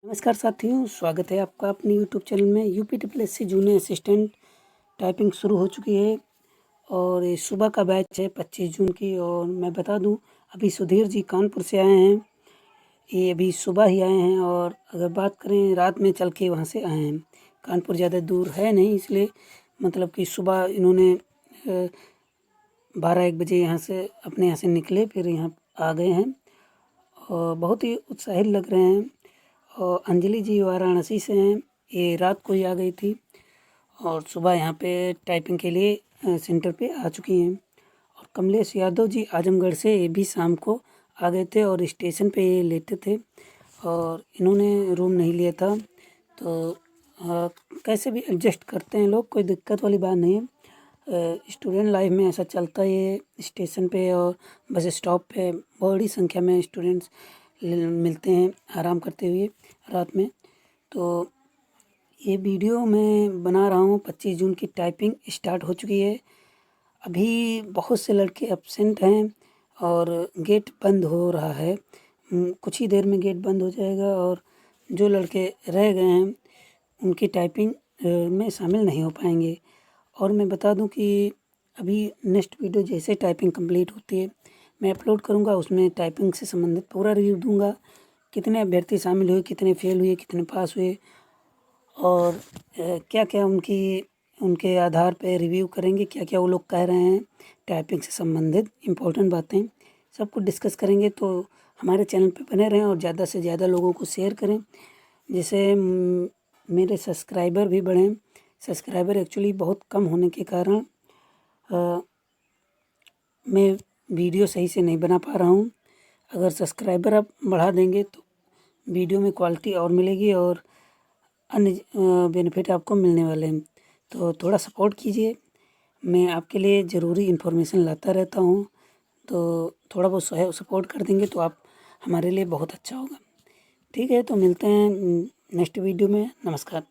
नमस्कार साथियों, स्वागत है आपका अपने यूट्यूब चैनल में। यूपीटीपीएससी जूनियर असिस्टेंट टाइपिंग शुरू हो चुकी है और ये सुबह का बैच है 25 जून की। और मैं बता दूं, अभी सुधीर जी कानपुर से आए हैं। ये अभी सुबह ही आए हैं और अगर बात करें रात में चल के वहाँ से आए हैं। कानपुर ज़्यादा दूर है नहीं, इसलिए मतलब कि सुबह इन्होंने 12-1 बजे यहाँ से अपने यहाँ से निकले, फिर यहाँ आ गए हैं और बहुत ही उत्साहित लग रहे हैं। और अंजलि जी वाराणसी से हैं, ये रात को ही आ गई थी और सुबह यहाँ पे टाइपिंग के लिए सेंटर पे आ चुकी हैं। और कमलेश यादव जी आजमगढ़ से, ये भी शाम को आ गए थे और स्टेशन पे ये लेटे थे और इन्होंने रूम नहीं लिया था। तो कैसे भी एडजस्ट करते हैं लोग, कोई दिक्कत वाली बात नहीं है। स्टूडेंट लाइफ में ऐसा चलता ही है। स्टेशन पे और बस स्टॉप पे बड़ी संख्या में स्टूडेंट्स मिलते हैं आराम करते हुए रात में। तो ये वीडियो मैं बना रहा हूँ 25 जून की। टाइपिंग स्टार्ट हो चुकी है। अभी बहुत से लड़के एब्सेंट हैं और गेट बंद हो रहा है। कुछ ही देर में गेट बंद हो जाएगा और जो लड़के रह गए हैं उनकी टाइपिंग में शामिल नहीं हो पाएंगे। और मैं बता दूं कि अभी नेक्स्ट वीडियो जैसे टाइपिंग कंप्लीट होती है मैं अपलोड करूंगा, उसमें टाइपिंग से संबंधित पूरा रिव्यू दूंगा। कितने अभ्यर्थी शामिल हुए, कितने फेल हुए, कितने पास हुए और क्या क्या उनके आधार पर रिव्यू करेंगे, क्या क्या वो लोग कह रहे हैं टाइपिंग से संबंधित इम्पोर्टेंट बातें सब कुछ डिस्कस करेंगे। तो हमारे चैनल पे बने रहें और ज़्यादा से ज़्यादा लोगों को शेयर करें, जिससे मेरे सब्सक्राइबर भी बढ़ें। सब्सक्राइबर एक्चुअली बहुत कम होने के कारण मैं वीडियो सही से नहीं बना पा रहा हूँ। अगर सब्सक्राइबर आप बढ़ा देंगे तो वीडियो में क्वालिटी और मिलेगी और अन्य बेनिफिट आपको मिलने वाले हैं। तो थोड़ा सपोर्ट कीजिए, मैं आपके लिए ज़रूरी इन्फॉर्मेशन लाता रहता हूँ। तो थोड़ा बहुत सपोर्ट कर देंगे तो आप हमारे लिए बहुत अच्छा होगा। ठीक है, तो मिलते हैं नेक्स्ट वीडियो में। नमस्कार।